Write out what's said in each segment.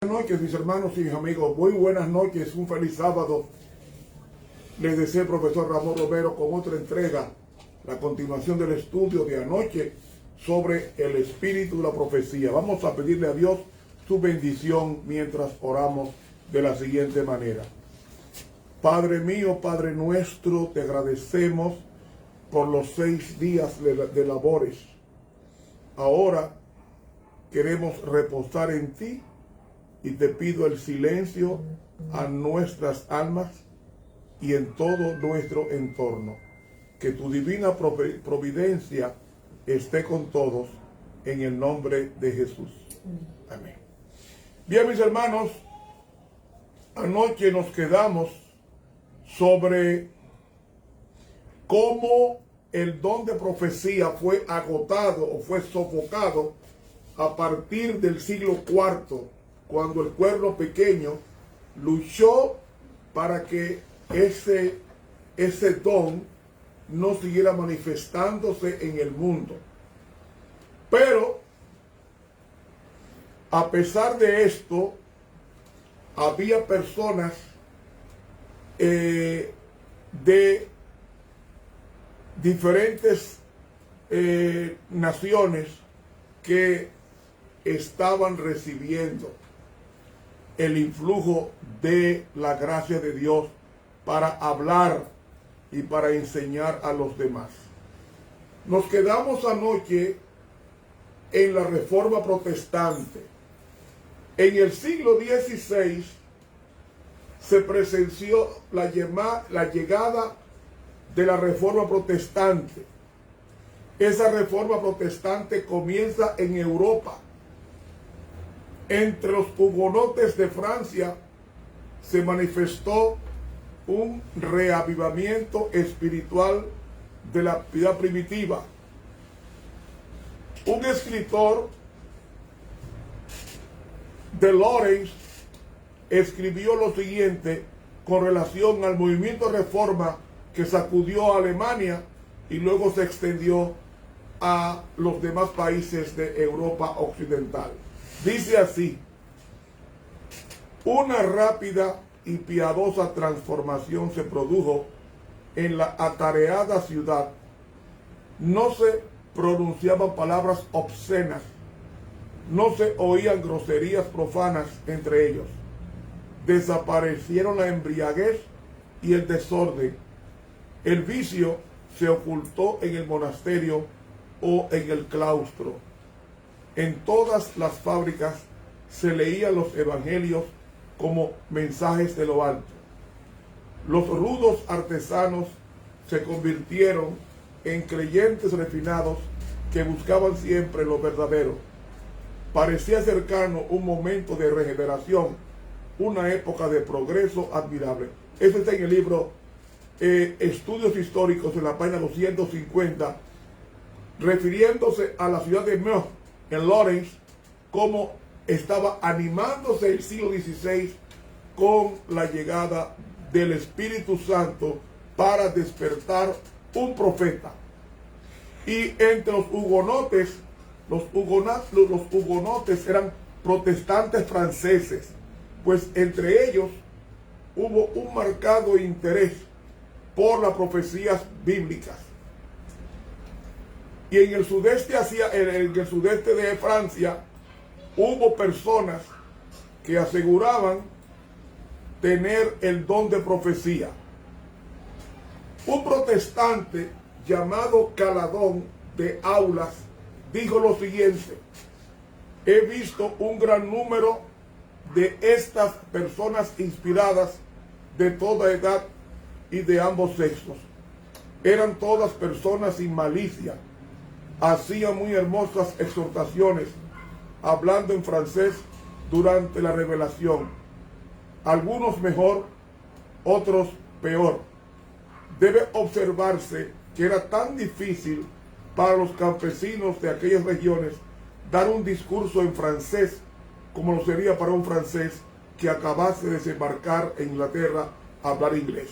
Buenas noches, mis hermanos y mis amigos. Muy buenas noches, un feliz sábado. Les deseo el profesor Ramón Romero con otra entrega, la continuación del estudio de anoche sobre el espíritu de la profecía. Vamos a pedirle a Dios su bendición mientras oramos de la siguiente manera. Padre mío, Padre nuestro, te agradecemos por los 6 días de labores. Ahora queremos reposar en ti y te pido el silencio a nuestras almas y en todo nuestro entorno. Que tu divina providencia esté con todos en el nombre de Jesús. Amén. Bien, mis hermanos, anoche nos quedamos sobre cómo el don de profecía fue agotado o fue sofocado a partir del siglo IV, cuando el pueblo pequeño luchó para que ese don no siguiera manifestándose en el mundo. Pero, a pesar de esto, había personas de diferentes naciones que estaban recibiendo el influjo de la gracia de Dios para hablar y para enseñar a los demás. Nos quedamos anoche en la Reforma Protestante. En el siglo XVI se presenció la llegada de la Reforma Protestante. Esa Reforma Protestante comienza en Europa. Entre los hugonotes de Francia se manifestó un reavivamiento espiritual de la piedad primitiva. Un escritor de Lorentz escribió lo siguiente con relación al movimiento de reforma que sacudió a Alemania y luego se extendió a los demás países de Europa occidental. Dice así: una rápida y piadosa transformación se produjo en la atareada ciudad. No se pronunciaban palabras obscenas, no se oían groserías profanas entre ellos. Desaparecieron la embriaguez y el desorden. El vicio se ocultó en el monasterio o en el claustro. En todas las fábricas se leían los evangelios como mensajes de lo alto. Los rudos artesanos se convirtieron en creyentes refinados que buscaban siempre lo verdadero. Parecía cercano un momento de regeneración, una época de progreso admirable. Eso está en el libro Estudios Históricos, en la página 250, refiriéndose a la ciudad de Meaux, en Lorentz, como estaba animándose el siglo XVI con la llegada del Espíritu Santo para despertar un profeta. Y entre los hugonotes, los hugonotes eran protestantes franceses, pues entre ellos hubo un marcado interés por las profecías bíblicas. Y en el sudeste de Francia hubo personas que aseguraban tener el don de profecía. Un protestante llamado Caladón de Aulas dijo lo siguiente: he visto un gran número de estas personas inspiradas de toda edad y de ambos sexos. Eran todas personas sin malicia. Hacían muy hermosas exhortaciones, hablando en francés durante la revelación. Algunos mejor, otros peor. Debe observarse que era tan difícil para los campesinos de aquellas regiones dar un discurso en francés como lo sería para un francés que acabase de desembarcar en Inglaterra a hablar inglés.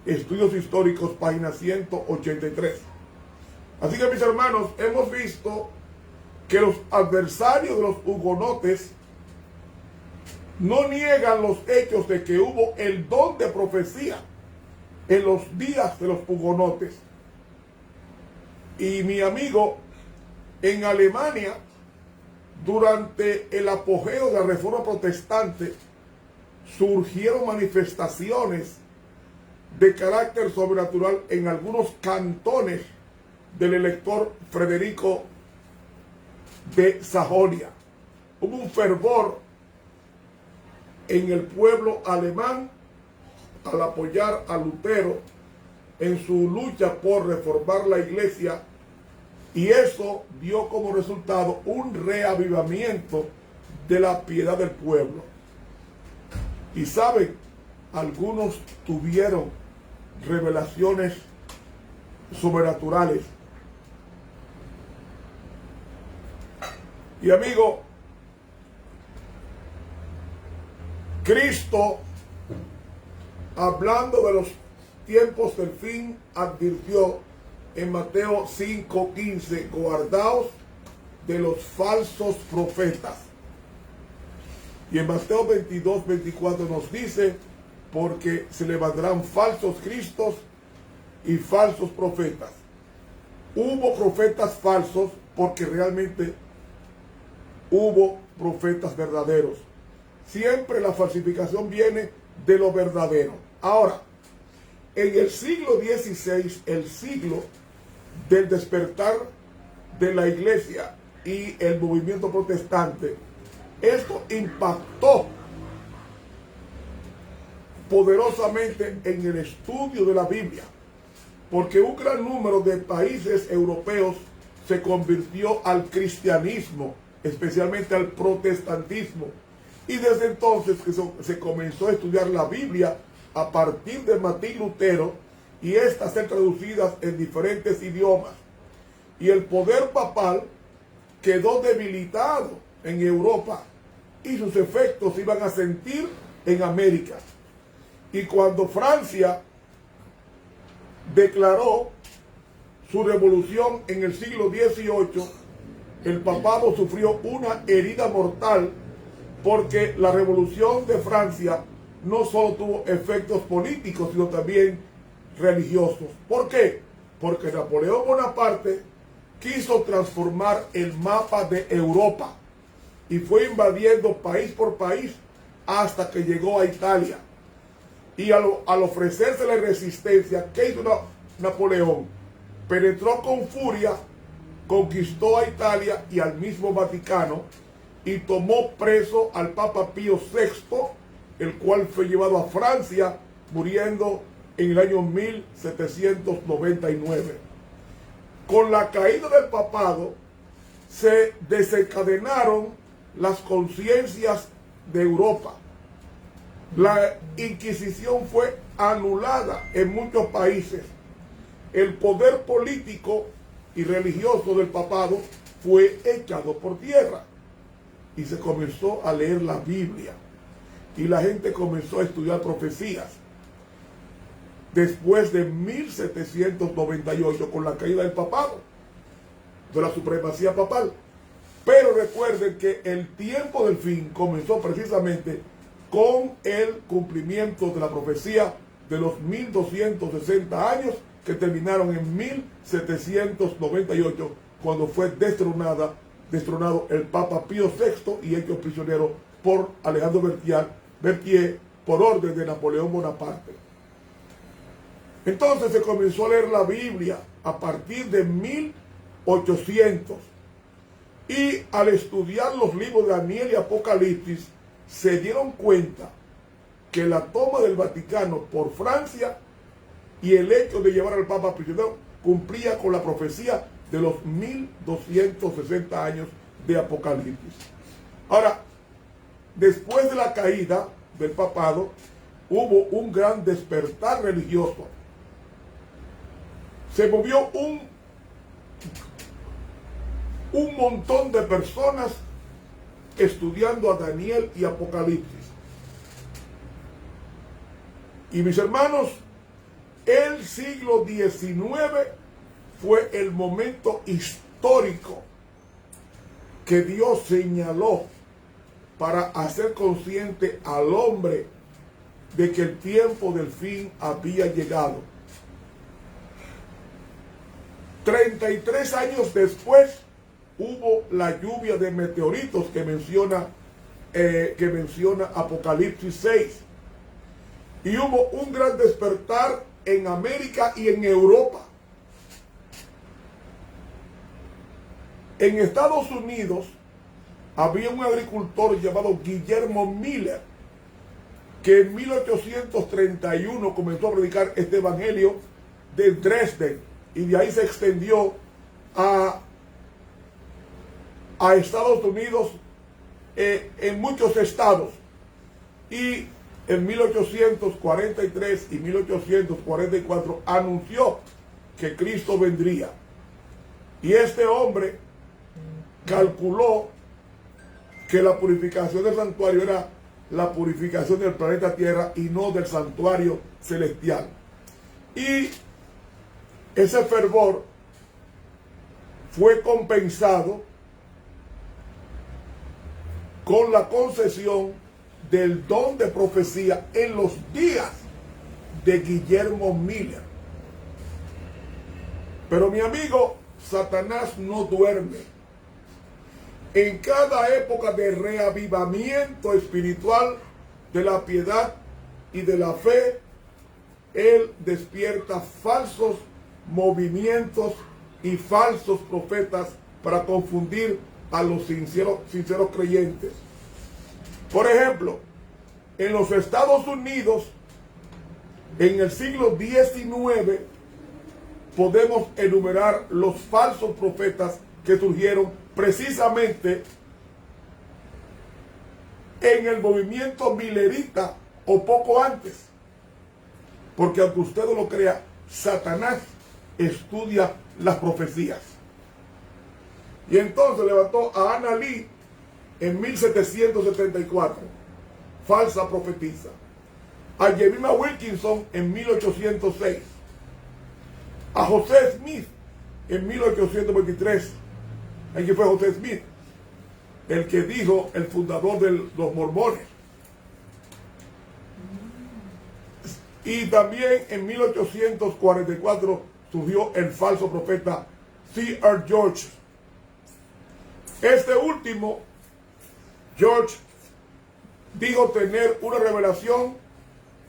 Estudios Históricos, página 183. Así que, mis hermanos, hemos visto que los adversarios de los hugonotes no niegan los hechos de que hubo el don de profecía en los días de los hugonotes. Y mi amigo, en Alemania, durante el apogeo de la Reforma Protestante, surgieron manifestaciones de carácter sobrenatural en algunos cantones del elector Federico de Sajonia. Hubo un fervor en el pueblo alemán al apoyar a Lutero en su lucha por reformar la iglesia, y eso dio como resultado un reavivamiento de la piedad del pueblo. Y saben, algunos tuvieron revelaciones sobrenaturales. Y amigo, Cristo, hablando de los tiempos del fin, advirtió en Mateo 5:15, guardaos de los falsos profetas. Y en Mateo 22:24 nos dice, porque se levantarán falsos cristos y falsos profetas. Hubo profetas falsos porque realmente hubo profetas verdaderos. Siempre la falsificación viene de lo verdadero. Ahora, en el siglo XVI, el siglo del despertar de la iglesia y el movimiento protestante, esto impactó poderosamente en el estudio de la Biblia, porque un gran número de países europeos se convirtió al cristianismo, especialmente al protestantismo, y desde entonces que se comenzó a estudiar la Biblia a partir de Martín Lutero, y estas ser traducidas en diferentes idiomas, y el poder papal quedó debilitado en Europa y sus efectos se iban a sentir en América. Y cuando Francia declaró su revolución en el siglo XVIII, el papado sufrió una herida mortal, porque la revolución de Francia no solo tuvo efectos políticos, sino también religiosos. ¿Por qué? Porque Napoleón Bonaparte quiso transformar el mapa de Europa y fue invadiendo país por país hasta que llegó a Italia. Y al ofrecerse la resistencia, ¿qué hizo Napoleón? Penetró con furia, conquistó a Italia y al mismo Vaticano, y tomó preso al Papa Pío VI, el cual fue llevado a Francia, muriendo en el año 1799. Con la caída del papado se desencadenaron las conciencias de Europa. La Inquisición fue anulada en muchos países. El poder político y religioso del papado fue echado por tierra. Y se comenzó a leer la Biblia. Y la gente comenzó a estudiar profecías. Después de 1798, con la caída del papado, de la supremacía papal. Pero recuerden que el tiempo del fin comenzó precisamente con el cumplimiento de la profecía de los 1260 años que terminaron en 1798, cuando fue destronado el Papa Pío VI y hecho prisionero por Alejandro Berthier por orden de Napoleón Bonaparte. Entonces se comenzó a leer la Biblia a partir de 1800, y al estudiar los libros de Daniel y Apocalipsis se dieron cuenta que la toma del Vaticano por Francia y el hecho de llevar al Papa prisionero cumplía con la profecía de los 1260 años de Apocalipsis. Ahora, después de la caída del papado, hubo un gran despertar religioso. Se movió un montón de personas estudiando a Daniel y Apocalipsis. Y mis hermanos, el siglo XIX fue el momento histórico que Dios señaló para hacer consciente al hombre de que el tiempo del fin había llegado. 33 años después hubo la lluvia de meteoritos que menciona Apocalipsis 6. Y hubo un gran despertar en América y en Europa. En Estados Unidos había un agricultor llamado Guillermo Miller, que en 1831 comenzó a predicar este evangelio de Dresden, y de ahí se extendió a Estados Unidos, en muchos estados. Y en 1843 y 1844 anunció que Cristo vendría. Y este hombre calculó que la purificación del santuario era la purificación del planeta Tierra y no del santuario celestial. Y ese fervor fue compensado con la concesión del don de profecía en los días de Guillermo Miller. Pero mi amigo, Satanás no duerme. En cada época de reavivamiento espiritual de la piedad y de la fe, él despierta falsos movimientos y falsos profetas para confundir a los sinceros creyentes. Por ejemplo, en los Estados Unidos, en el siglo XIX, podemos enumerar los falsos profetas que surgieron precisamente en el movimiento milerita o poco antes. Porque aunque usted no lo crea, Satanás estudia las profecías. Y entonces levantó a Anna Lee en 1774, falsa profetisa. A Jemima Wilkinson en 1806. A José Smith en 1823. ¿Quién fue José Smith? El que dijo el fundador de los mormones. Y también en 1844 surgió el falso profeta C.R. George. Este último, George, dijo tener una revelación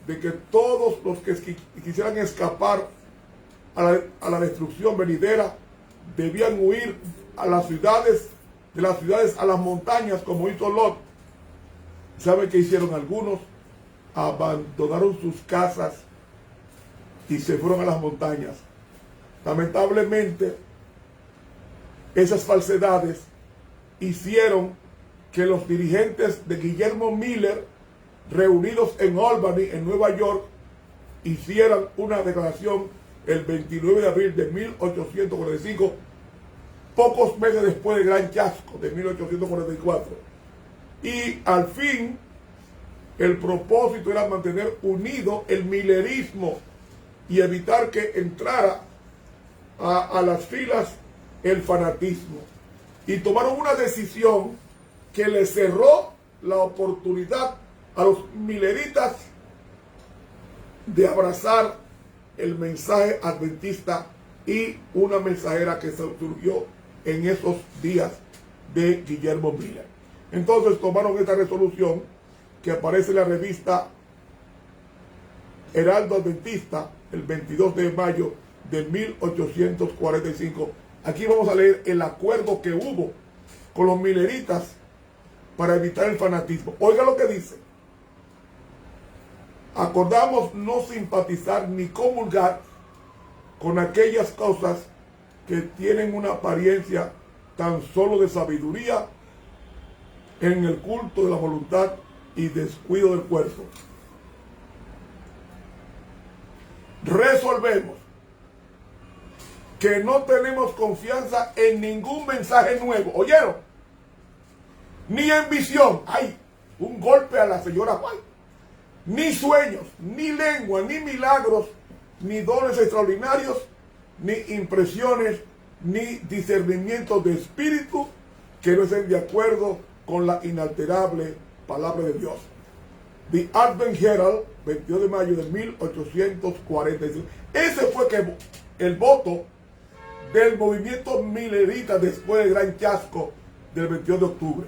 de que todos los que quisieran escapar a la destrucción venidera debían huir a las ciudades, de las ciudades a las montañas, como hizo Lot. ¿Saben qué hicieron algunos? Abandonaron sus casas y se fueron a las montañas. Lamentablemente, esas falsedades hicieron que los dirigentes de Guillermo Miller, reunidos en Albany, en Nueva York, hicieran una declaración el 29 de abril de 1845, pocos meses después del gran chasco de 1844. Y al fin, el propósito era mantener unido el millerismo y evitar que entrara a las filas el fanatismo. Y tomaron una decisión que le cerró la oportunidad a los milleritas de abrazar el mensaje adventista y una mensajera que surgió en esos días de Guillermo Miller. Entonces tomaron esta resolución que aparece en la revista Heraldo Adventista el 22 de mayo de 1845. Aquí vamos a leer el acuerdo que hubo con los milleritas para evitar el fanatismo. Oiga lo que dice. Acordamos no simpatizar ni comulgar con aquellas cosas que tienen una apariencia tan solo de sabiduría en el culto de la voluntad y descuido del cuerpo. Resolvemos que no tenemos confianza en ningún mensaje nuevo. ¿Oyeron? Ni en visión. ¡Ay! Un golpe a la señora White. Ni sueños, ni lengua, ni milagros, ni dones extraordinarios, ni impresiones, ni discernimiento de espíritu que no estén de acuerdo con la inalterable palabra de Dios. The Advent Herald, 22 de mayo de 1845. Ese fue el voto del movimiento millerita después del gran chasco del 22 de octubre.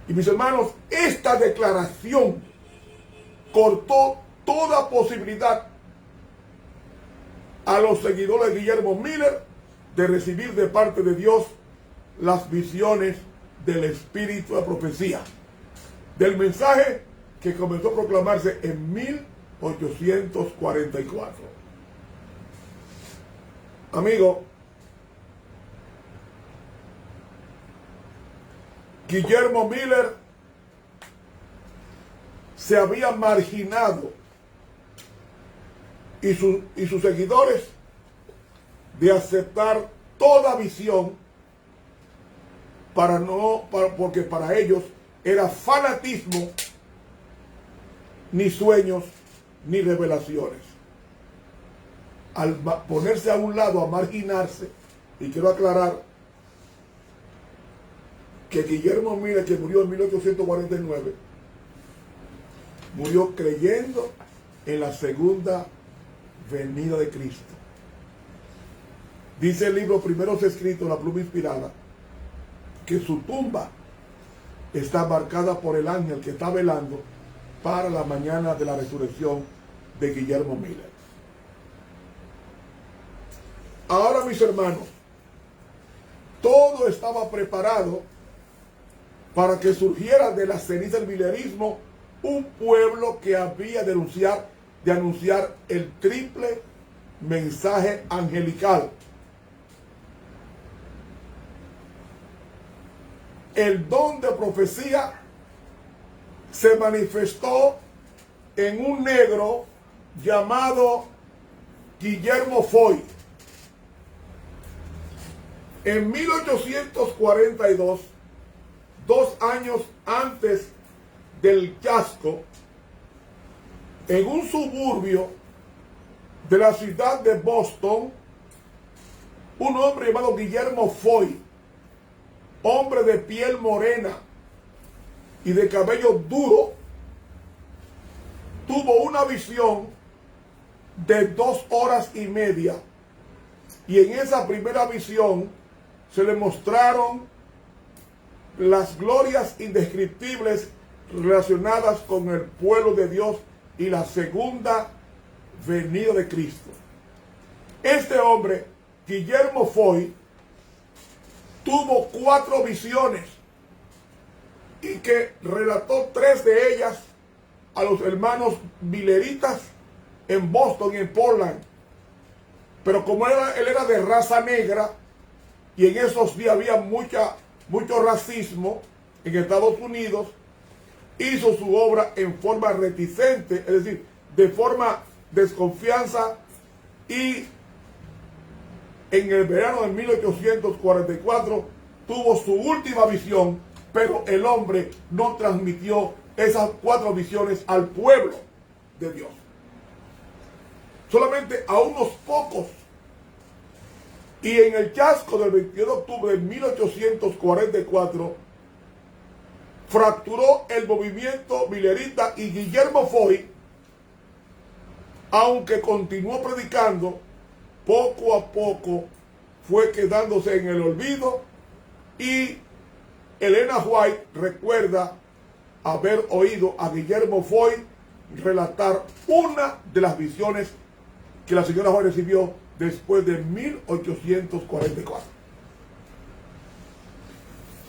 Y mis hermanos, esta declaración cortó toda posibilidad a los seguidores de Guillermo Miller de recibir de parte de Dios las visiones del espíritu de profecía, del mensaje que comenzó a proclamarse en 1844. Amigo, Guillermo Miller se había marginado y sus seguidores de aceptar toda visión porque para ellos era fanatismo, ni sueños, ni revelaciones. Al ponerse a un lado, a marginarse, y quiero aclarar que Guillermo Miller, que murió en 1849, murió creyendo en la segunda venida de Cristo. Dice el libro Primeros Escritos, la pluma inspirada, que su tumba está marcada por el ángel que está velando para la mañana de la resurrección de Guillermo Miller. Ahora, mis hermanos, todo estaba preparado para que surgiera de la ceniza del millerismo un pueblo que había de anunciar el triple mensaje angelical. El don de profecía se manifestó en un negro llamado Guillermo Foy. En 1842, 2 años antes del chasco, en un suburbio de la ciudad de Boston, un hombre llamado Guillermo Foy, hombre de piel morena y de cabello duro, tuvo una visión de 2 horas y media, y en esa primera visión se le mostraron las glorias indescriptibles relacionadas con el pueblo de Dios y la segunda venida de Cristo. Este hombre, Guillermo Foy, tuvo 4 visiones y que relató 3 de ellas a los hermanos milleritas en Boston y en Portland. Pero como él era de raza negra, y en esos días había mucho racismo en Estados Unidos, hizo su obra en forma reticente, es decir, de forma desconfianza, y en el verano de 1844 tuvo su última visión, pero el hombre no transmitió esas 4 visiones al pueblo de Dios. Solamente a unos pocos. Y en el chasco del 22 de octubre de 1844 fracturó el movimiento millerita, y Guillermo Foy, aunque continuó predicando, poco a poco fue quedándose en el olvido, y Elena White recuerda haber oído a Guillermo Foy relatar una de las visiones que la señora White recibió después de 1844.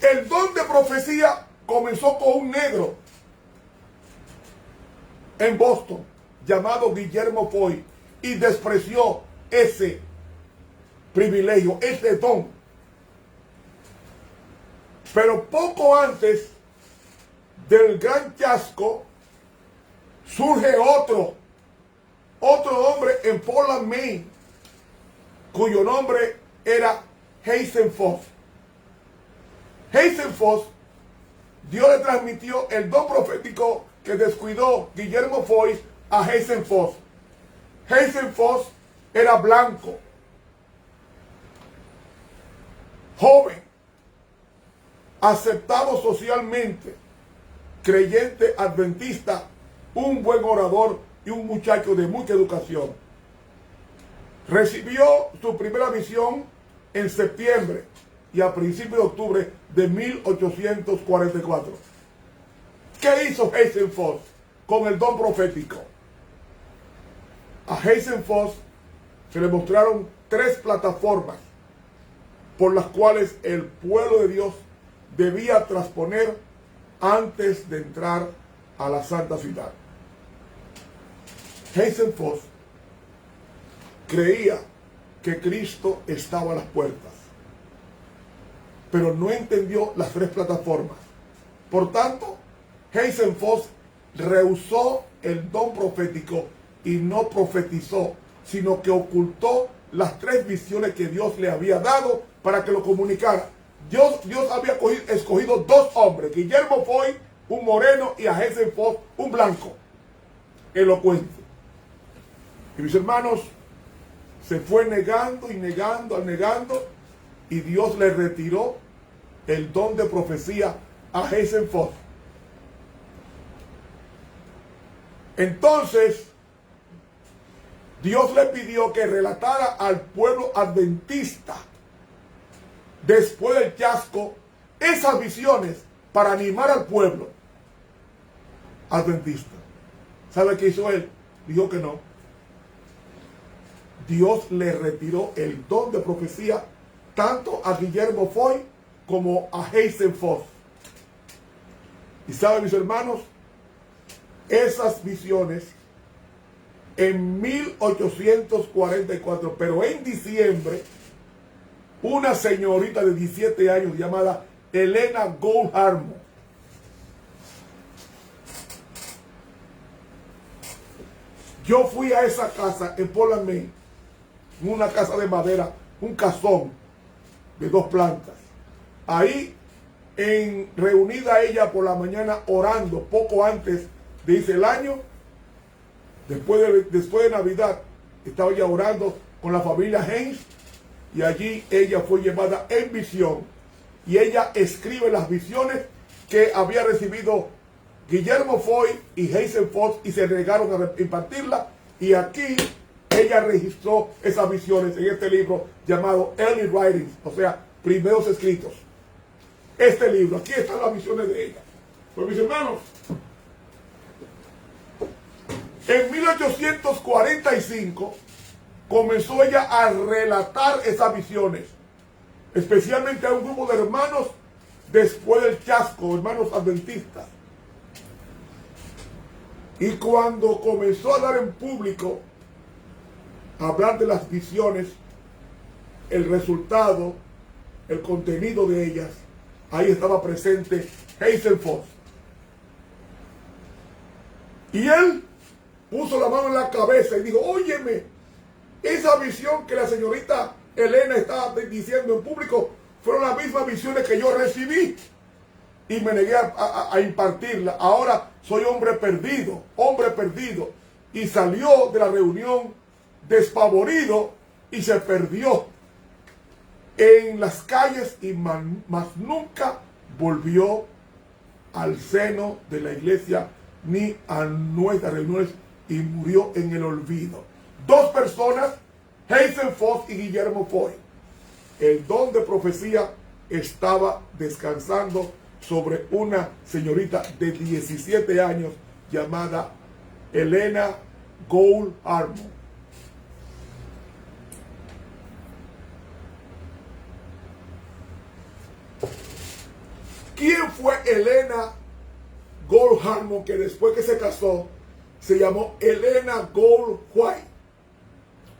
El don de profecía comenzó con un negro en Boston llamado Guillermo Foy, y despreció ese privilegio, ese don. Pero poco antes del gran chasco surge otro hombre en Portland, Maine, cuyo nombre era Hazen Foss. Hazen Foss, Dios le transmitió el don profético que descuidó Guillermo Foy a Hazen Foss. Hazen Foss era blanco, joven, aceptado socialmente, creyente adventista, un buen orador y un muchacho de mucha educación. Recibió su primera visión en septiembre y a principios de octubre de 1844. ¿Qué hizo Hazen Foss con el don profético? A Hazen Foss se le mostraron 3 plataformas por las cuales el pueblo de Dios debía trasponer antes de entrar a la santa ciudad. Hazen Foss creía que Cristo estaba a las puertas, pero no entendió las 3 plataformas. Por tanto, Hazen Foss rehusó el don profético y no profetizó, sino que ocultó las 3 visiones que Dios le había dado para que lo comunicara. Dios había escogido 2 hombres, Guillermo Foy, un moreno, y a Hazen Foss, un blanco, elocuente. Y mis hermanos, se fue negando y negando, y Dios le retiró el don de profecía a Hazen Foss. Entonces, Dios le pidió que relatara al pueblo adventista, después del chasco, esas visiones para animar al pueblo adventista. ¿Sabe qué hizo él? Dijo que no. Dios le retiró el don de profecía tanto a Guillermo Foy como a Hazen Foss. Y saben, mis hermanos, esas visiones en 1844, pero en diciembre, una señorita de 17 años llamada Helena Gould Harmon yo fui a esa casa en Portland, Maine, una casa de madera, un casón de 2 plantas. Ahí, reunida ella por la mañana orando, poco antes de irse el año, después de Navidad, estaba ella orando con la familia Haynes, y allí ella fue llevada en visión, y ella escribe las visiones que había recibido Guillermo Foy y Hazen Foss, y se negaron a impartirla, y aquí ella registró esas visiones en este libro llamado Early Writings, o sea, primeros escritos. Este libro, aquí están las visiones de ella. Pues mis hermanos, en 1845 comenzó ella a relatar esas visiones, especialmente a un grupo de hermanos después del chasco, hermanos adventistas. Y cuando comenzó a dar en público, a hablar de las visiones, el resultado, el contenido de ellas, ahí estaba presente Hazen Foss. Y él puso la mano en la cabeza y dijo: óyeme, esa visión que la señorita Helena estaba diciendo en público fueron las mismas visiones que yo recibí. Y me negué a impartirla. Ahora soy hombre perdido. Y salió de la reunión despavorido y se perdió en las calles y más nunca volvió al seno de la iglesia ni a nuestras reuniones, y murió en el olvido. 2 personas, Hazen Foss y Guillermo Foy. El don de profecía estaba descansando sobre una señorita de 17 años llamada Helena Gould Harmon. ¿Quién fue Helena Gould Harmon, que después que se casó se llamó Helena Gould White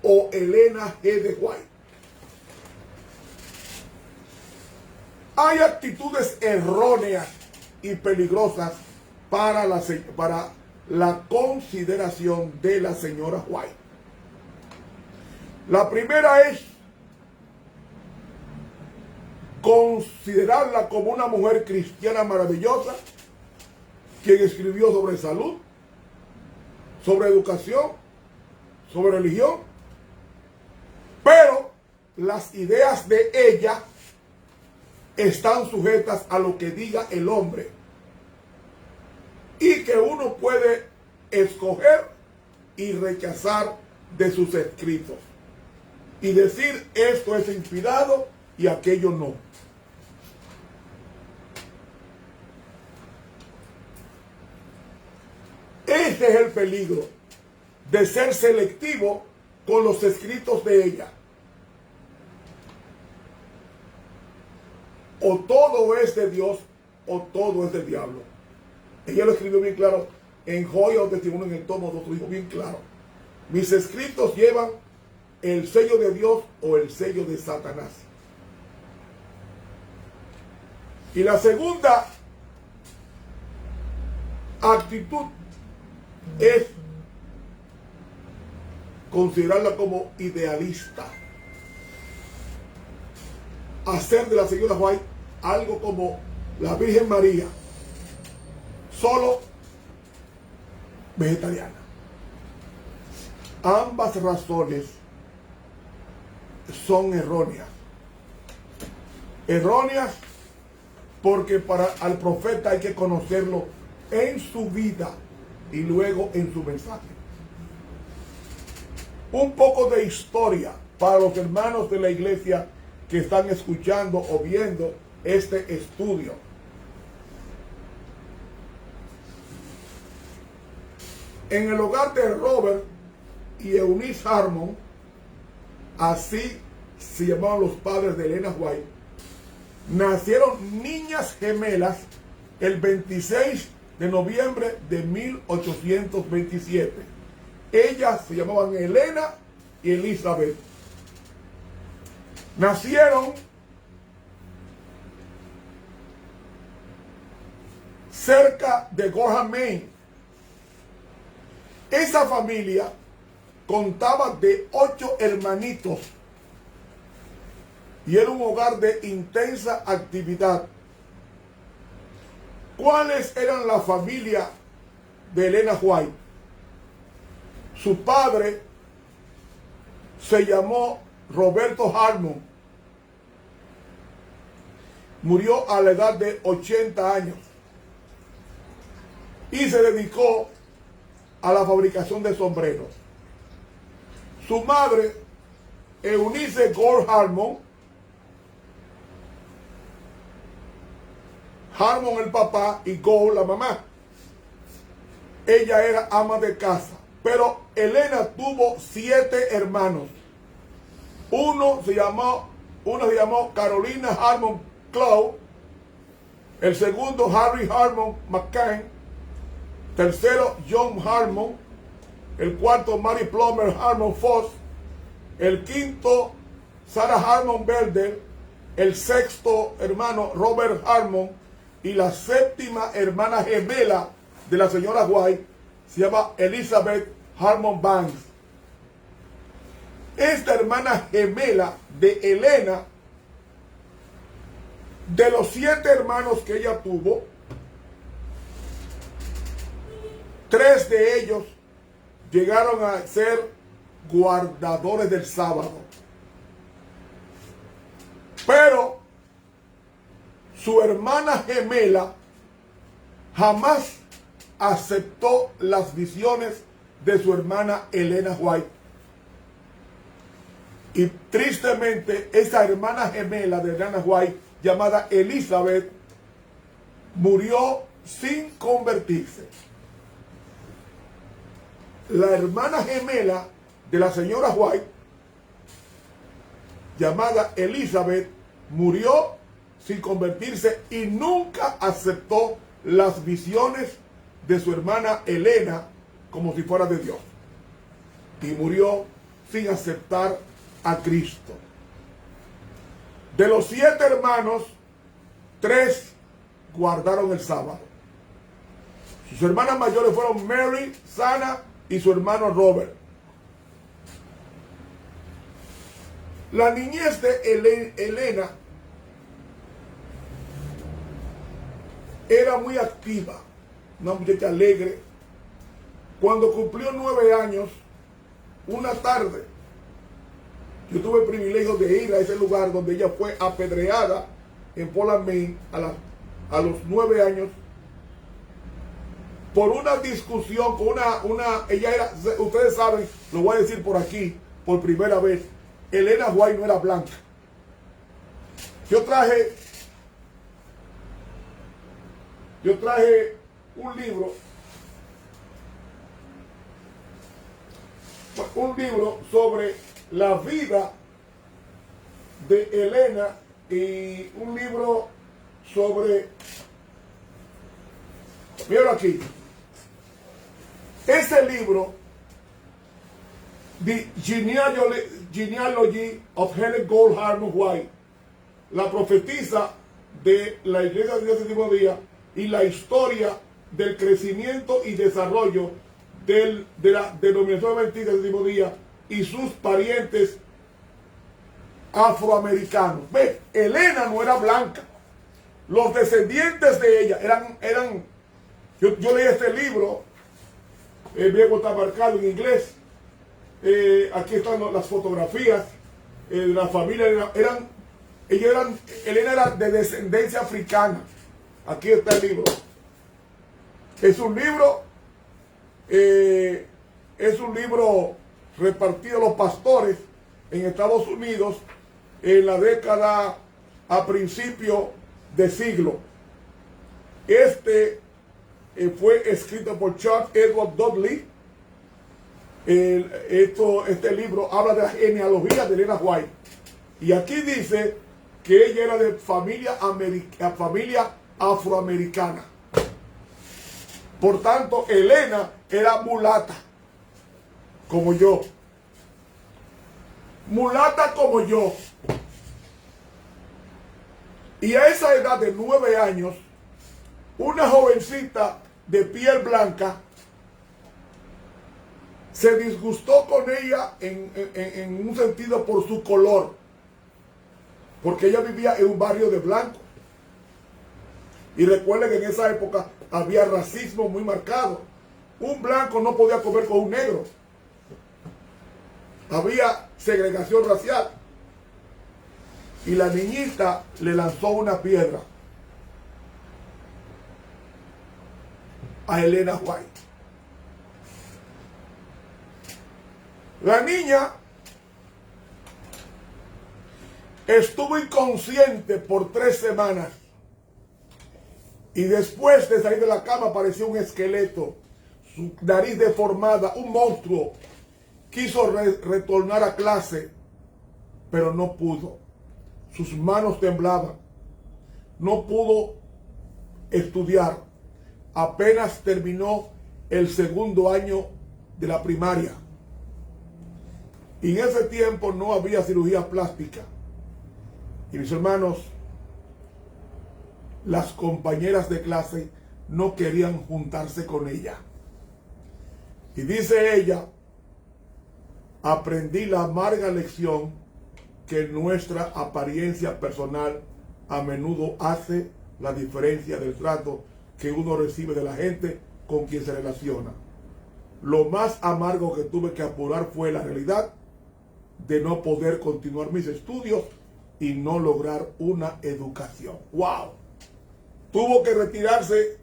o Helena G. de White? Hay actitudes erróneas y peligrosas para la consideración de la señora White. La primera es considerarla como una mujer cristiana maravillosa, quien escribió sobre salud, sobre educación, sobre religión, pero las ideas de ella están sujetas a lo que diga el hombre y que uno puede escoger y rechazar de sus escritos y decir esto es inspirado y aquello no. Ese es el peligro de ser selectivo con los escritos de ella. O todo es de Dios o todo es del diablo. Ella lo escribió bien claro en Joya o Testimonio en el tomo 2, lo dijo bien claro. Mis escritos llevan el sello de Dios o el sello de Satanás. Y la segunda actitud es considerarla como idealista. Hacer de la señora White algo como la Virgen María, solo vegetariana. Ambas razones son erróneas. Erróneas porque al profeta hay que conocerlo en su vida y luego en su mensaje. Un poco de historia para los hermanos de la iglesia que están escuchando o viendo este estudio. En el hogar de Robert y Eunice Harmon, así se llamaban los padres de Elena White, nacieron niñas gemelas el 26 de noviembre de 1827. Ellas se llamaban Elena y Elizabeth. Nacieron cerca de Gorham, Maine. Esa familia contaba de 8 hermanitos y era un hogar de intensa actividad. ¿Cuáles eran la familia de Elena White? Su padre se llamó Roberto Harmon. Murió a la edad de 80 años y se dedicó a la fabricación de sombreros. Su madre, Eunice Gore Harmon, Harmon el papá y Gore la mamá. Ella era ama de casa, pero Elena tuvo 7 hermanos. Uno se llamó Carolina Harmon Clough, el segundo Harry Harmon McCain, tercero John Harmon, el cuarto Mary Plummer Harmon Foss, el quinto Sarah Harmon Belder, el sexto hermano Robert Harmon y la séptima hermana gemela de la señora White se llama Elizabeth Harmon Banks. Esta hermana gemela de Elena, de los 7 hermanos que ella tuvo, 3 de ellos llegaron a ser guardadores del sábado. Pero su hermana gemela jamás aceptó las visiones de su hermana Elena White. Y tristemente, esa hermana gemela de Elena White, llamada Elizabeth, murió sin convertirse. La hermana gemela de la señora White, llamada Elizabeth, murió sin convertirse y nunca aceptó las visiones de su hermana Elena como si fuera de Dios. Y murió sin aceptar a Cristo. De los 7 hermanos, 3 guardaron el sábado. Sus hermanas mayores fueron Mary, Sana y su hermano Robert. La niñez de Elena era muy activa, una muchacha alegre. Cuando cumplió 9 años, una tarde, yo tuve el privilegio de ir a ese lugar donde ella fue apedreada en Portland, Maine, a los 9 años, por una discusión con ella era, ustedes saben, lo voy a decir por aquí, por primera vez, Elena White no era blanca. Yo traje un libro sobre la vida de Elena y un libro sobre, mira aquí, ese libro, The Genealogy of Helen Goldhardt White, la profetisa de la Iglesia de Dios del Último Día y la historia del crecimiento y desarrollo de la denominación adventista del Último Día y sus parientes afroamericanos. Ve, Elena no era blanca. Los descendientes de ella eran yo leí este libro, el viejo está marcado en inglés. Aquí están las fotografías de la familia. Elena era de descendencia africana. Aquí está el libro. Es un libro repartido a los pastores en Estados Unidos en la década a principio de siglo. Fue escrito por Charles Edward Dudley. Este libro habla de la genealogía de Elena White. Y aquí dice que ella era de familia afroamericana. Por tanto, Elena era mulata, como yo. Mulata como yo. Y a esa edad de 9 años, una jovencita de piel blanca se disgustó con ella en un sentido por su color, porque ella vivía en un barrio de blancos. Y recuerden que en esa época había racismo muy marcado. Un blanco no podía comer con un negro. Había segregación racial. Y la niñita le lanzó una piedra a Elena White. La niña estuvo inconsciente por 3 semanas. Y después de salir de la cama apareció un esqueleto, su nariz deformada, un monstruo. Quiso retornar a clase, pero no pudo. Sus manos temblaban. No pudo estudiar. Apenas terminó el 2º año de la primaria. Y en ese tiempo no había cirugía plástica. Y mis hermanos, las compañeras de clase no querían juntarse con ella. Y dice ella, aprendí la amarga lección que nuestra apariencia personal a menudo hace la diferencia del trato que uno recibe de la gente con quien se relaciona. Lo más amargo que tuve que apurar fue la realidad de no poder continuar mis estudios y no lograr una educación. ¡Wow! Tuvo que retirarse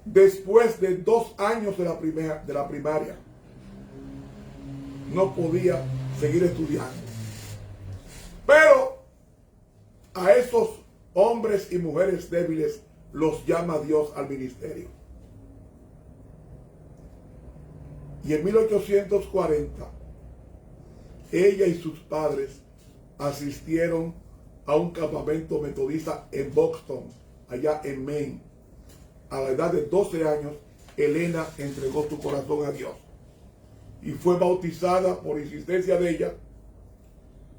después de 2 años de la primaria. No podía seguir estudiando. Pero a esos hombres y mujeres débiles los llama Dios al ministerio. Y en 1840, ella y sus padres asistieron a un campamento metodista en Boston, allá en Maine. A la edad de 12 años, Elena entregó su corazón a Dios y fue bautizada por insistencia de ella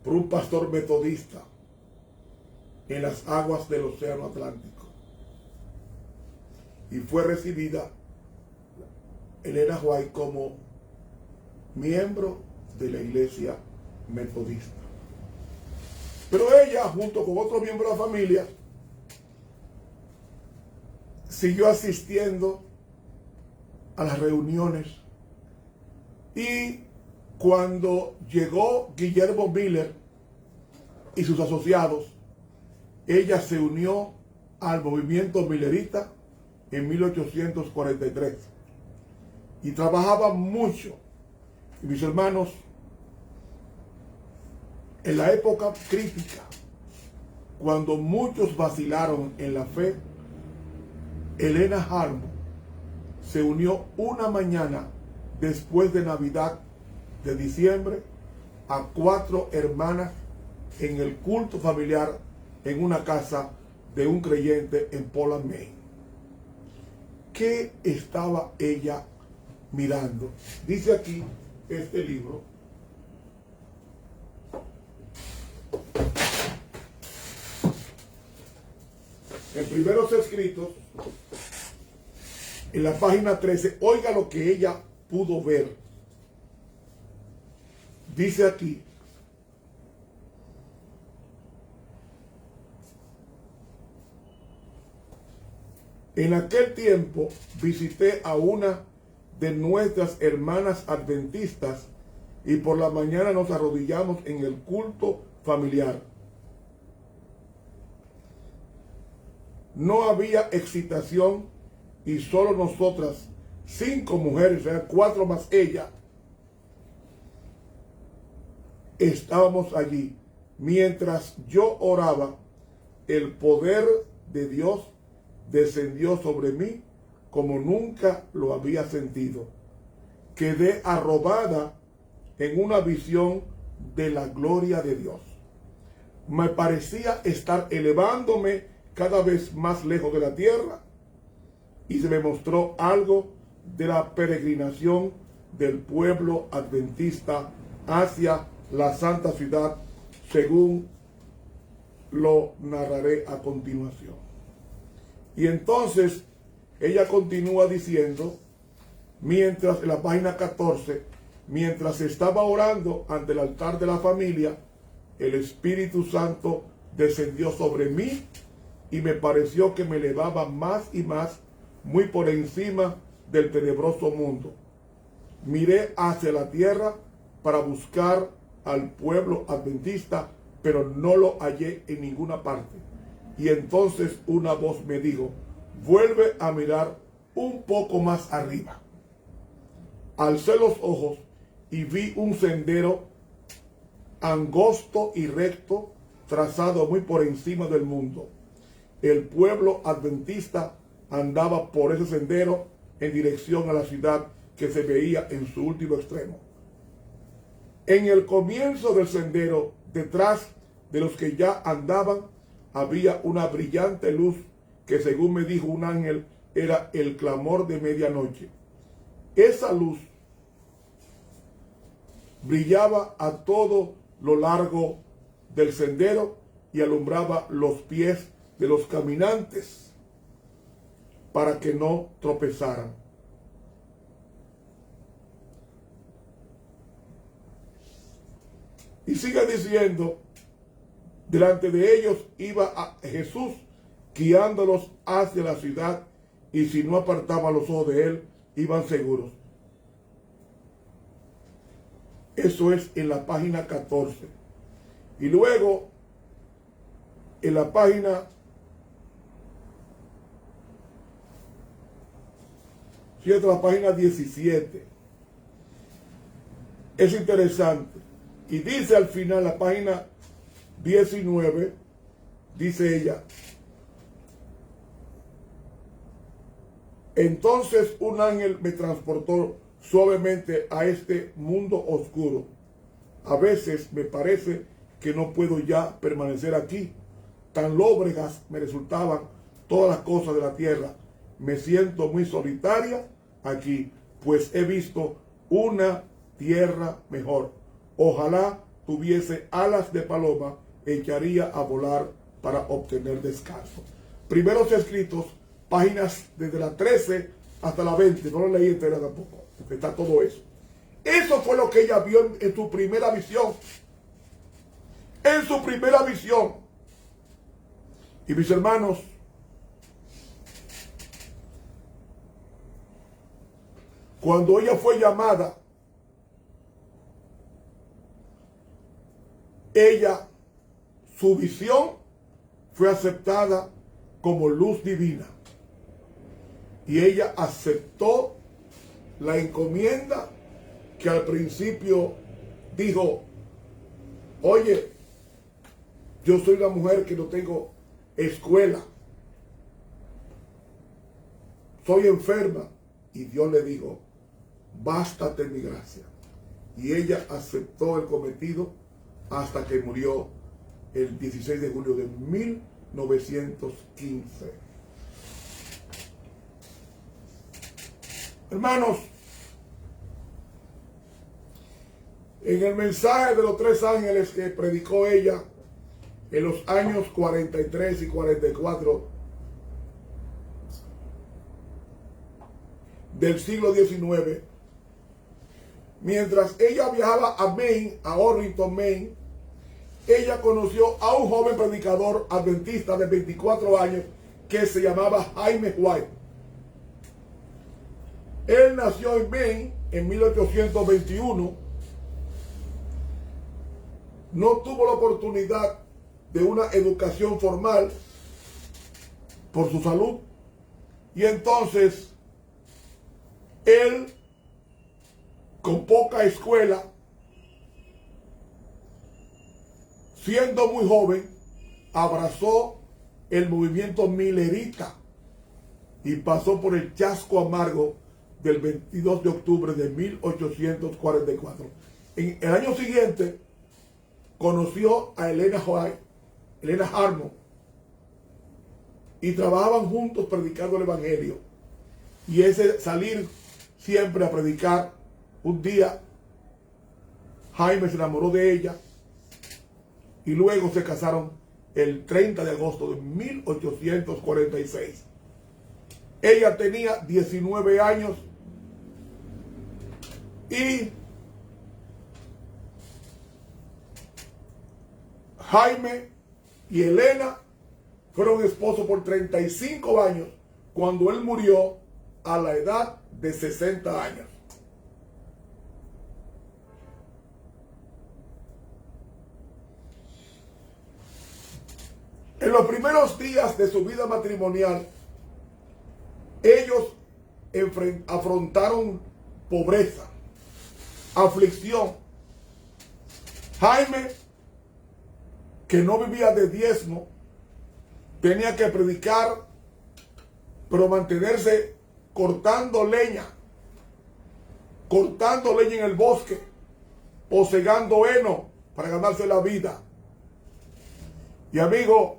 por un pastor metodista en las aguas del Océano Atlántico. Y fue recibida Elena White como miembro de la iglesia metodista. Pero ella, junto con otro miembro de la familia, siguió asistiendo a las reuniones. Y cuando llegó Guillermo Miller y sus asociados, ella se unió al movimiento milerita en 1843 y trabajaba mucho. Y mis hermanos, en la época crítica, cuando muchos vacilaron en la fe, Helena Harmon se unió una mañana después de Navidad de diciembre a 4 hermanas en el culto familiar en una casa de un creyente en Portland, Maine. ¿Qué estaba ella mirando? Dice aquí este libro. En Primeros Escritos, en la página 13, oiga lo que ella pudo ver. Dice aquí: en aquel tiempo visité a una de nuestras hermanas adventistas y por la mañana nos arrodillamos en el culto familiar. No había excitación y solo nosotras, 5 mujeres, 4 más ella, estábamos allí. Mientras yo oraba, el poder de Dios descendió sobre mí como nunca lo había sentido. Quedé arrobada en una visión de la gloria de Dios. Me parecía estar elevándome cada vez más lejos de la tierra y se me mostró algo de la peregrinación del pueblo adventista hacia la santa ciudad, según lo narraré a continuación. Y entonces ella continúa diciendo, mientras en la página 14, mientras estaba orando ante el altar de la familia, el Espíritu Santo descendió sobre mí y me pareció que me elevaba más y más, muy por encima del tenebroso mundo. Miré hacia la tierra para buscar al pueblo adventista, pero no lo hallé en ninguna parte. Y entonces una voz me dijo, vuelve a mirar un poco más arriba. Alcé los ojos y vi un sendero angosto y recto, trazado muy por encima del mundo. El pueblo adventista andaba por ese sendero en dirección a la ciudad que se veía en su último extremo. En el comienzo del sendero, detrás de los que ya andaban, había una brillante luz que, según me dijo un ángel, era el clamor de medianoche. Esa luz brillaba a todo lo largo del sendero y alumbraba los pies de los caminantes para que no tropezaran. Y sigue diciendo, delante de ellos iba a Jesús guiándolos hacia la ciudad, y si no apartaban los ojos de él, iban seguros. Eso es en la página 14. Y luego, en la página 17, es interesante. Y dice al final, la página 19, dice ella, entonces un ángel me transportó suavemente a este mundo oscuro. A veces me parece que no puedo ya permanecer aquí. Tan lóbregas me resultaban todas las cosas de la tierra. Me siento muy solitaria aquí, pues he visto una tierra mejor. Ojalá tuviese alas de paloma, echaría a volar para obtener descanso. Primeros Escritos, páginas desde la 13 hasta la 20, no lo leí entera tampoco, está todo eso. Eso fue lo que ella vio en su primera visión. En su primera visión. Y mis hermanos, cuando ella fue llamada, su visión fue aceptada como luz divina. Y ella aceptó la encomienda que al principio dijo, oye, yo soy una mujer que no tengo escuela, soy enferma. Y Dios le dijo, bástate mi gracia. Y ella aceptó el cometido hasta que murió el 16 de julio de 1915. Hermanos, en el mensaje de los 3 ángeles que predicó ella en los años 43 y 44 del siglo XIX, mientras ella viajaba a Maine, a Orrington, Maine, ella conoció a un joven predicador adventista de 24 años que se llamaba Jaime White. Él nació en Maine en 1821. No tuvo la oportunidad de una educación formal por su salud. Y entonces, él, con poca escuela, siendo muy joven, abrazó el movimiento millerita y pasó por el chasco amargo del 22 de octubre de 1844. En el año siguiente conoció a Elena White, Elena Harmon, y trabajaban juntos predicando el evangelio. Y ese salir siempre a predicar, un día Jaime se enamoró de ella y luego se casaron el 30 de agosto de 1846. Ella tenía 19 años y Jaime y Elena fueron esposos por 35 años cuando él murió a la edad de 60 años. En los primeros días de su vida matrimonial, ellos afrontaron pobreza, aflicción. Jaime, que no vivía de diezmo, tenía que predicar, pero mantenerse cortando leña en el bosque o segando heno para ganarse la vida. Y amigo,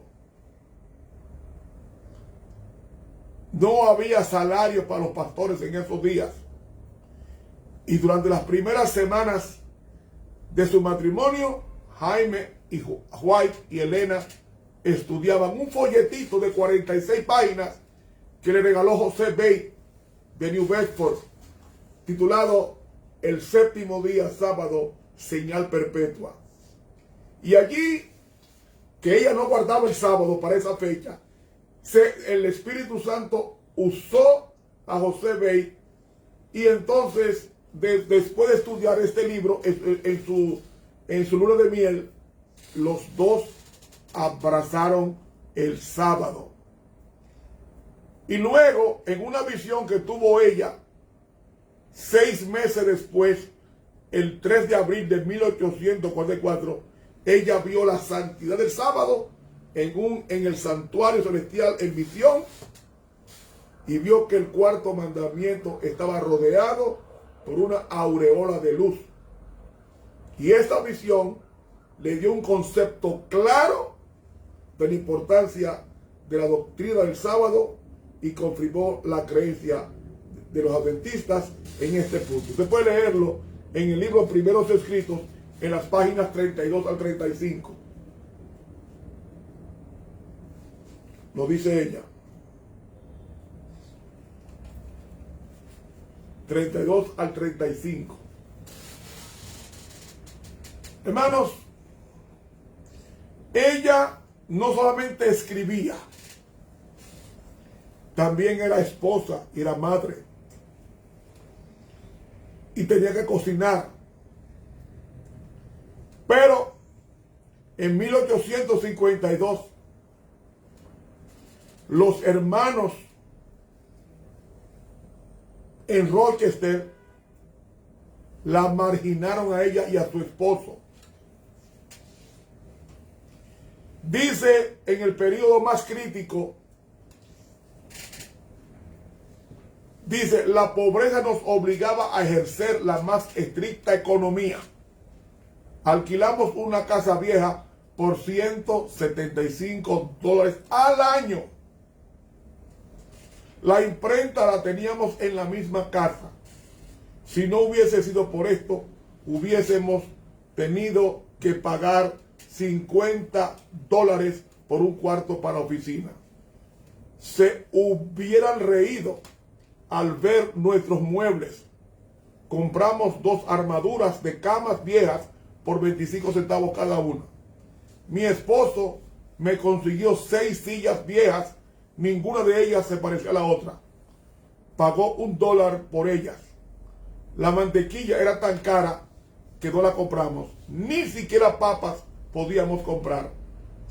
no había salario para los pastores en esos días. Y durante las primeras semanas de su matrimonio, Jaime y White y Elena estudiaban un folletito de 46 páginas que le regaló José Bay de New Bedford, titulado El séptimo día, sábado, señal perpetua. Y allí, que ella no guardaba el sábado para esa fecha, el Espíritu Santo usó a José Bay, y entonces, después de estudiar este libro en su luna de miel, los dos abrazaron el sábado. Y luego, en una visión que tuvo ella, 6 meses después, el 3 de abril de 1844, ella vio la santidad del sábado en el santuario celestial en visión, y vio que el cuarto mandamiento estaba rodeado por una aureola de luz. Y esta visión le dio un concepto claro de la importancia de la doctrina del sábado y confirmó la creencia de los adventistas en este punto. Usted puede leerlo en el libro Primeros Escritos, en las páginas 32 al 35. Lo dice ella. 32 al 35. Hermanos, ella no solamente escribía, también era esposa y era madre. Y tenía que cocinar. Pero en 1852, Los hermanos en Rochester la marginaron a ella y a su esposo. Dice en el periodo más crítico, dice, la pobreza nos obligaba a ejercer la más estricta economía. Alquilamos una casa vieja por $175 al año. La imprenta la teníamos en la misma casa. Si no hubiese sido por esto, hubiésemos tenido que pagar $50 por un cuarto para oficina. Se hubieran reído al ver nuestros muebles. Compramos 2 armaduras de camas viejas por 25 centavos cada una. Mi esposo me consiguió 6 sillas viejas. Ninguna de ellas se parecía a la otra. Pagó $1 por ellas. La mantequilla era tan cara que no la compramos. Ni siquiera papas podíamos comprar.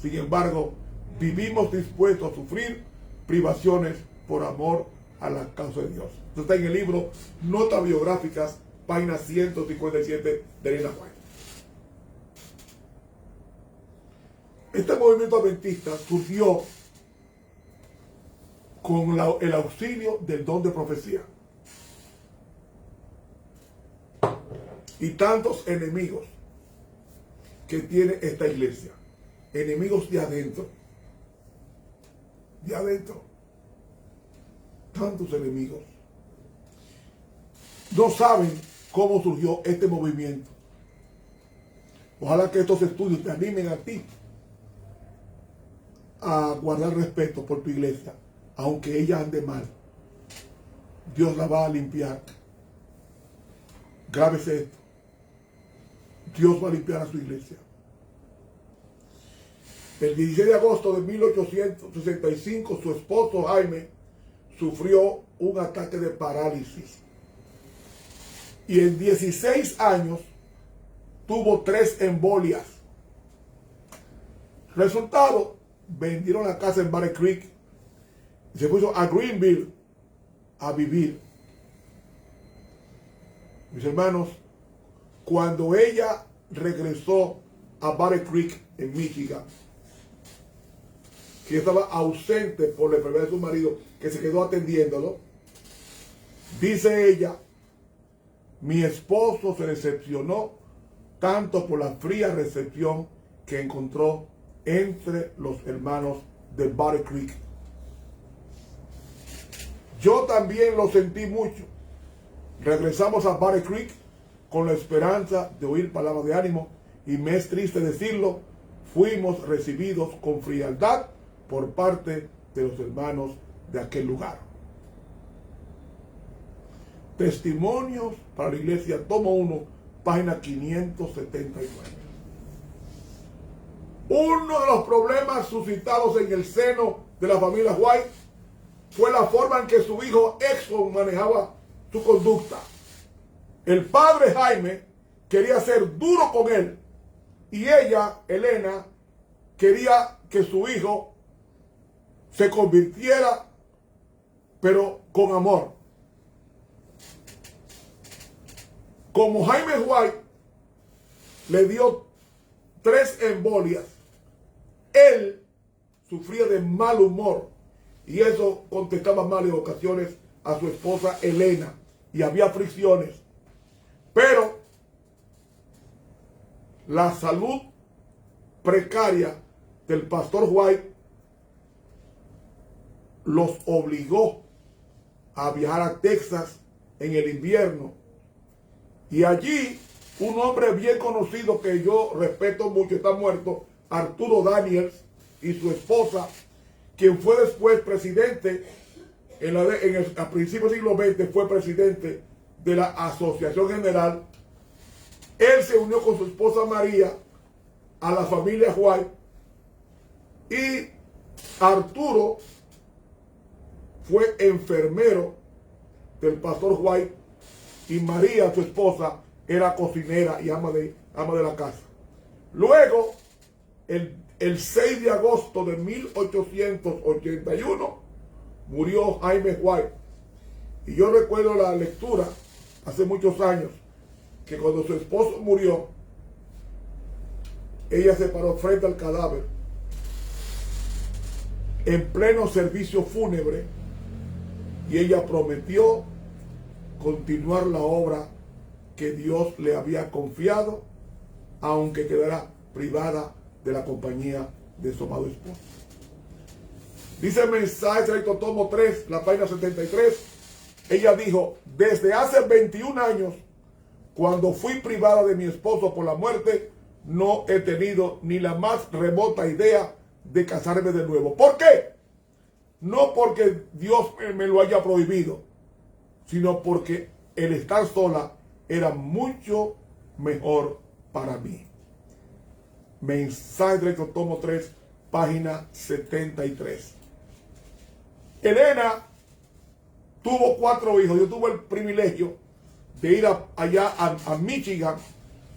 Sin embargo, vivimos dispuestos a sufrir privaciones por amor a la causa de Dios. Esto está en el libro Notas Biográficas, página 157 de Elena White. Este movimiento adventista surgió con el auxilio del don de profecía. Y tantos enemigos que tiene esta iglesia. Enemigos de adentro. De adentro. Tantos enemigos. No saben cómo surgió este movimiento. Ojalá que estos estudios te animen a ti a guardar respeto por tu iglesia. Aunque ella ande mal, Dios la va a limpiar. Grábese esto. Dios va a limpiar a su iglesia. El 16 de agosto de 1865, su esposo Jaime sufrió un ataque de parálisis. Y en 16 años tuvo 3 embolias. Resultado, vendieron la casa en Battle Creek y se puso a Greenville a vivir. Mis hermanos, cuando ella regresó a Battle Creek en Michigan, que estaba ausente por la enfermedad de su marido, que se quedó atendiéndolo, dice ella, mi esposo se decepcionó tanto por la fría recepción que encontró entre los hermanos de Battle Creek. Yo también lo sentí mucho. Regresamos a Battle Creek con la esperanza de oír palabras de ánimo y me es triste decirlo, fuimos recibidos con frialdad por parte de los hermanos de aquel lugar. Testimonios para la iglesia, tomo 1, página 579. Uno de los problemas suscitados en el seno de la familia White fue la forma en que su hijo Exxon manejaba su conducta. El padre Jaime quería ser duro con él y ella, Elena, quería que su hijo se convirtiera, pero con amor. Como Jaime White le dio 3 embolias, él sufría de mal humor y eso contestaba mal en ocasiones a su esposa Elena y había fricciones. Pero la salud precaria del pastor White los obligó a viajar a Texas en el invierno. Y allí un hombre bien conocido que yo respeto mucho, está muerto, Arturo Daniels, y su esposa, quien fue después presidente, a principios del siglo XX fue presidente de la Asociación General. Él se unió con su esposa María a la familia White y Arturo fue enfermero del pastor White y María, su esposa, era cocinera y ama de la casa. Luego, el 6 de agosto de 1881 murió Jaime White. Y yo recuerdo la lectura hace muchos años, que cuando su esposo murió, ella se paró frente al cadáver en pleno servicio fúnebre y ella prometió continuar la obra que Dios le había confiado, aunque quedara privada de la compañía de su amado esposo. Dice el mensaje traído tomo 3, la página 73. Ella dijo: desde hace 21 años, cuando fui privada de mi esposo por la muerte, no he tenido ni la más remota idea de casarme de nuevo. ¿Por qué? No porque Dios me lo haya prohibido, sino porque el estar sola era mucho mejor para mí. Mensaje directo, tomo 3, página 73. Elena tuvo 4 hijos. Yo tuve el privilegio de ir allá a Michigan,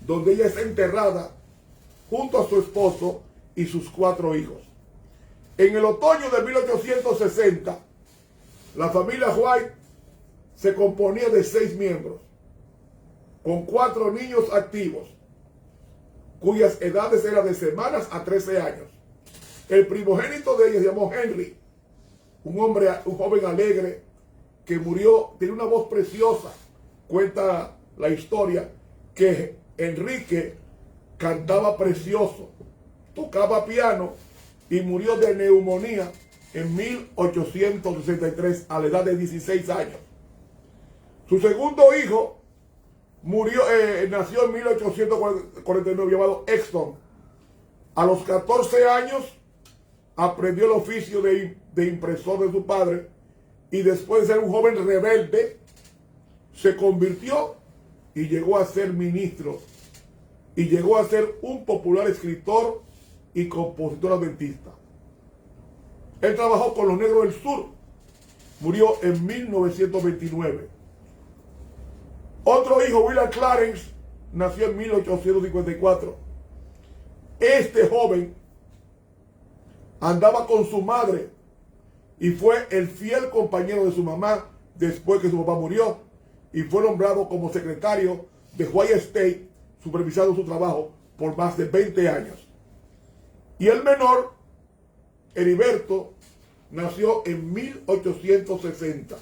donde ella está enterrada junto a su esposo y sus 4 hijos. En el otoño de 1860, la familia White se componía de 6 miembros, con 4 niños activos, cuyas edades eran de semanas a 13 años. El primogénito de ellos se llamó Henry, un joven alegre que murió, tiene una voz preciosa. Cuenta la historia que Enrique cantaba precioso, tocaba piano y murió de neumonía en 1863 a la edad de 16 años. Su segundo hijo nació en 1849, llamado Exton. A los 14 años aprendió el oficio de impresor de su padre y después de ser un joven rebelde, se convirtió y llegó a ser ministro y llegó a ser un popular escritor y compositor adventista. Él trabajó con los negros del sur. Murió en 1929. Otro hijo, William Clarence, nació en 1854. Este joven andaba con su madre y fue el fiel compañero de su mamá después que su papá murió, y fue nombrado como secretario de White State, supervisando su trabajo por más de 20 años. Y el menor, Heriberto, nació en 1860.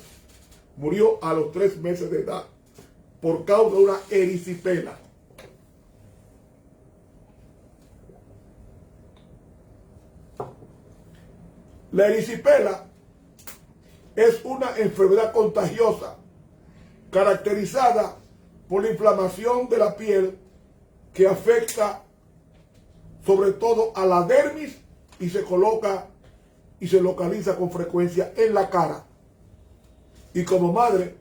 Murió a los 3 meses de edad por causa de una erisipela. La erisipela es una enfermedad contagiosa caracterizada por la inflamación de la piel que afecta sobre todo a la dermis y se coloca y se localiza con frecuencia en la cara. Y como madre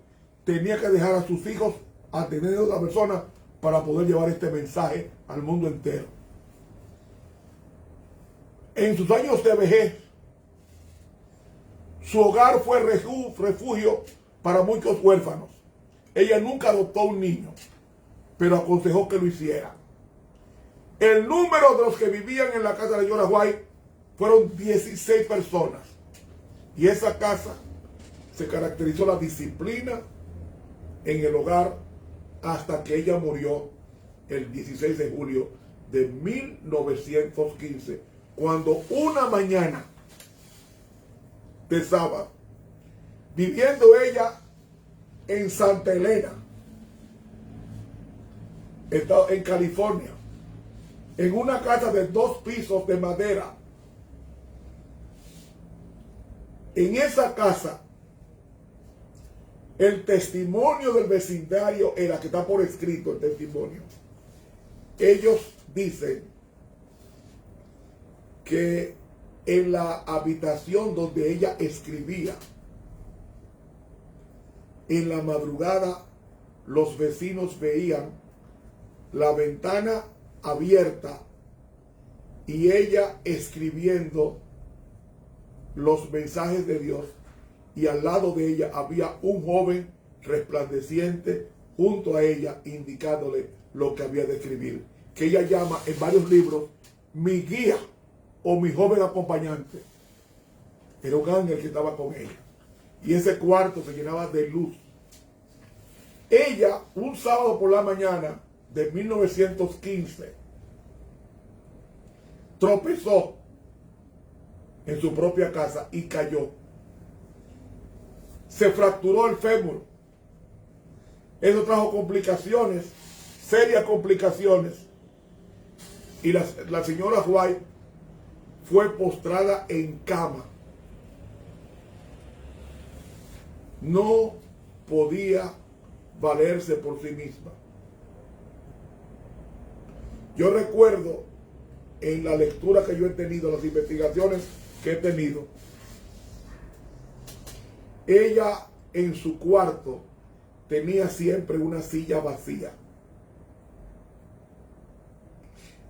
tenía que dejar a sus hijos atender a otra persona para poder llevar este mensaje al mundo entero. En sus años de vejez, su hogar fue refugio para muchos huérfanos. Ella nunca adoptó un niño, pero aconsejó que lo hiciera. El número de los que vivían en la casa de Joanna White fueron 16 personas. Y esa casa se caracterizó la disciplina en el hogar hasta que ella murió el 16 de julio de 1915, cuando una mañana de sábado, viviendo ella en Santa Elena, en California, en una casa de 2 pisos de madera. En esa casa, el testimonio del vecindario era, que está por escrito el testimonio, ellos dicen que en la habitación donde ella escribía, en la madrugada los vecinos veían la ventana abierta y ella escribiendo los mensajes de Dios, y al lado de ella había un joven resplandeciente junto a ella indicándole lo que había de escribir, que ella llama en varios libros mi guía o mi joven acompañante. Era un ángel que estaba con ella. Y ese cuarto se llenaba de luz. Ella, un sábado por la mañana de 1915, tropezó en su propia casa y cayó. Se fracturó el fémur. Eso trajo complicaciones, serias complicaciones. Y la señora White fue postrada en cama. No podía valerse por sí misma. Yo recuerdo en la lectura que yo he tenido, las investigaciones que he tenido, ella en su cuarto tenía siempre una silla vacía.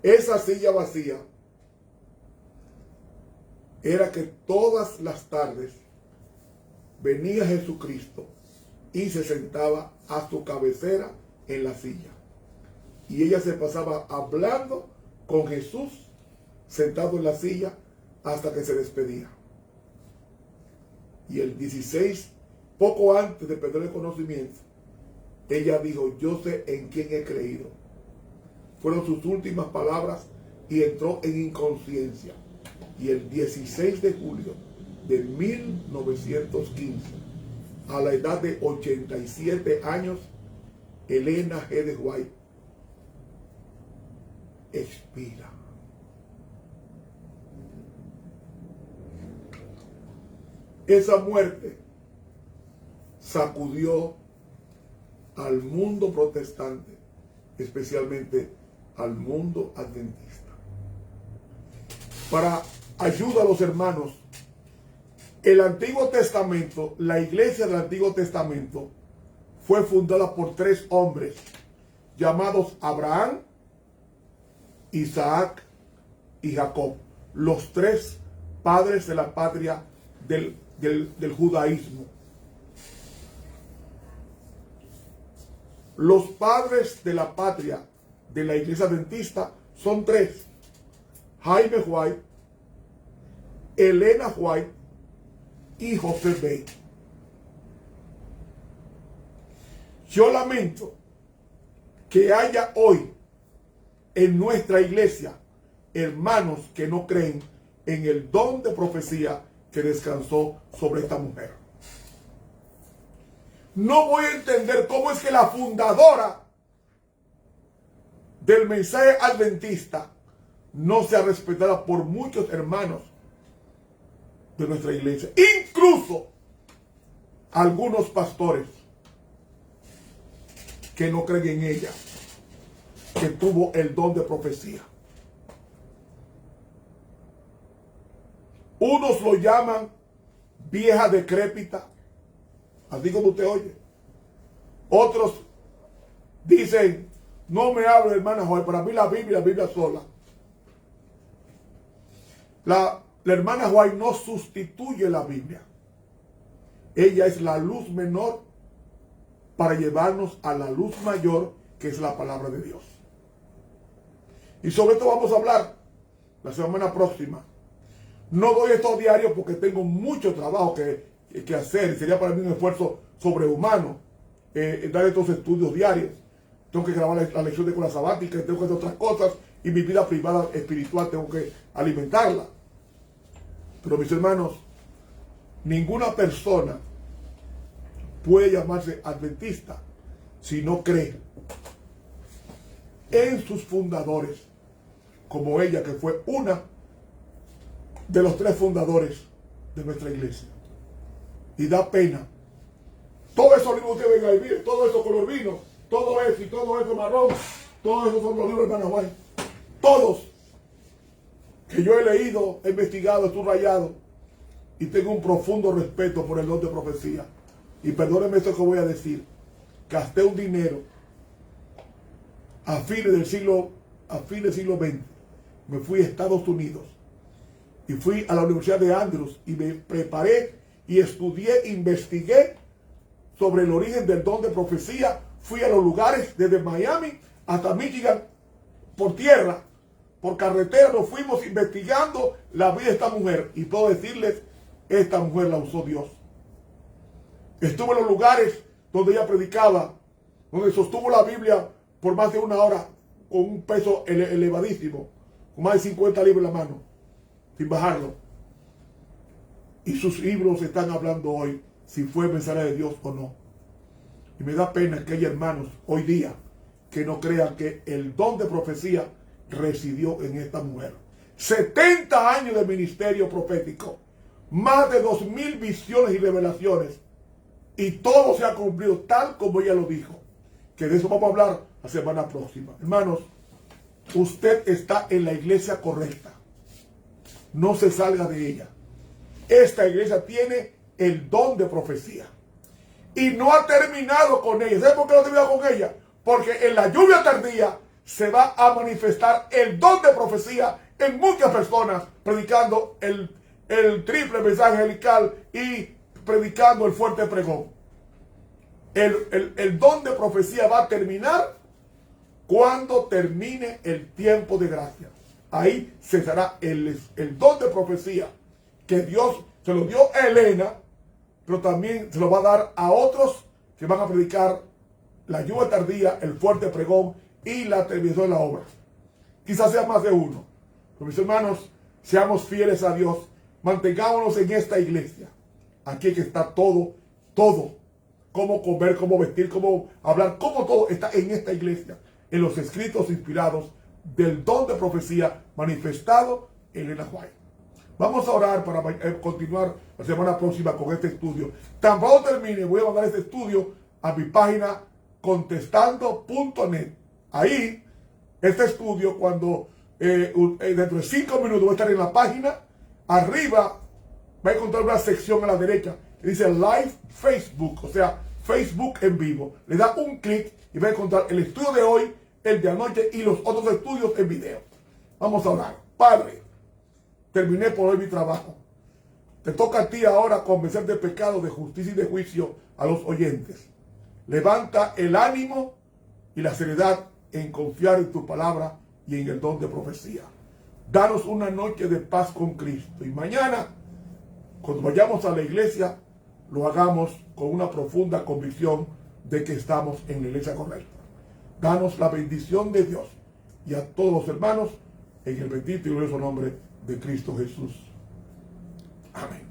Esa silla vacía era que todas las tardes venía Jesucristo y se sentaba a su cabecera en la silla. Y ella se pasaba hablando con Jesús sentado en la silla hasta que se despedía. Y el 16, poco antes de perder el conocimiento, ella dijo: yo sé en quién he creído. Fueron sus últimas palabras y entró en inconsciencia. Y el 16 de julio de 1915, a la edad de 87 años, Elena G. de White expira. Esa muerte sacudió al mundo protestante, especialmente al mundo adventista. Para ayuda a los hermanos, el Antiguo Testamento, la iglesia del Antiguo Testamento, fue fundada por 3 hombres llamados Abraham, Isaac y Jacob, los 3 padres de la patria del judaísmo. Los padres de la patria de la iglesia adventista son 3: Jaime White, Elena White y José Bey. Yo lamento que haya hoy en nuestra iglesia hermanos que no creen en el don de profecía que descansó sobre esta mujer. No voy a entender cómo es que la fundadora del mensaje adventista no sea respetada por muchos hermanos de nuestra iglesia, incluso algunos pastores que no creen en ella, que tuvo el don de profecía. Unos lo llaman vieja decrépita, así como usted oye. Otros dicen: no me hable, hermana Joel, para mí la Biblia sola. La hermana White no sustituye la Biblia. Ella es la luz menor para llevarnos a la luz mayor, que es la palabra de Dios. Y sobre esto vamos a hablar la semana próxima. No doy estos diarios porque tengo mucho trabajo que hacer. Sería para mí un esfuerzo sobrehumano dar estos estudios diarios. Tengo que grabar la lección de escuela sabática, tengo que hacer otras cosas, y mi vida privada espiritual tengo que alimentarla. Pero mis hermanos, ninguna persona puede llamarse adventista si no cree en sus fundadores, como ella, que fue una de los 3 fundadores de nuestra iglesia. Y da pena. Todo eso libros que venga a vivir, todo eso color vino, todo eso y todo eso marrón, todos esos son los libros de Paraguay. Todos que yo he leído, he investigado, he subrayado, y tengo un profundo respeto por el don de profecía. Y perdónenme esto que voy a decir: gasté un dinero a fines del siglo XX. Me fui a Estados Unidos y fui a la Universidad de Andrews y me preparé y estudié, investigué sobre el origen del don de profecía. Fui a los lugares desde Miami hasta Michigan por tierra por carretera nos fuimos investigando la vida de esta mujer. Y puedo decirles, esta mujer la usó Dios. Estuvo en los lugares donde ella predicaba, donde sostuvo la Biblia por más de 1 hora, con un peso elevadísimo, con más de 50 libros en la mano, sin bajarlo. Y sus libros están hablando hoy si fue mensaje de Dios o no. Y me da pena que hay hermanos hoy día que no crean que el don de profecía residió en esta mujer. 70 años de ministerio profético, más de 2000 visiones y revelaciones, y todo se ha cumplido tal como ella lo dijo. Que de eso vamos a hablar la semana próxima. Hermanos, usted está en la iglesia correcta. No se salga de ella. Esta iglesia tiene el don de profecía. Y no ha terminado con ella. ¿Sabe por qué no ha terminado con ella? Porque en la lluvia tardía se va a manifestar el don de profecía en muchas personas, predicando el triple mensaje angelical y predicando el fuerte pregón. El don de profecía va a terminar cuando termine el tiempo de gracia. Ahí cesará el don de profecía que Dios se lo dio a Elena, pero también se lo va a dar a otros que van a predicar la lluvia tardía, el fuerte pregón y la terminación de la obra. Quizás sea más de uno. Pero mis hermanos, seamos fieles a Dios. Mantengámonos en esta iglesia. Aquí que está todo. Cómo comer, cómo vestir, cómo hablar, cómo todo está en esta iglesia. En los escritos inspirados del don de profecía manifestado en Elena White. Vamos a orar para continuar la semana próxima con este estudio. Tan pronto termine, voy a mandar este estudio a mi página contestando.net. Ahí, este estudio, cuando dentro de 5 minutos voy a estar en la página, arriba va a encontrar una sección a la derecha que dice Live Facebook, o sea, Facebook en vivo. Le da un clic y va a encontrar el estudio de hoy, el de anoche y los otros estudios en video. Vamos a orar. Padre, terminé por hoy mi trabajo. Te toca a ti ahora convencer de pecado, de justicia y de juicio a los oyentes. Levanta el ánimo y la seriedad en confiar en tu palabra y en el don de profecía. Danos una noche de paz con Cristo. Y mañana, cuando vayamos a la iglesia, lo hagamos con una profunda convicción de que estamos en la iglesia correcta. Danos la bendición de Dios y a todos los hermanos en el bendito y glorioso nombre de Cristo Jesús. Amén.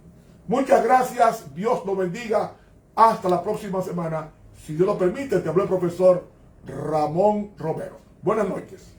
Muchas gracias. Dios los bendiga. Hasta la próxima semana. Si Dios lo permite, te habló el profesor Ramón Romero. Buenas noches.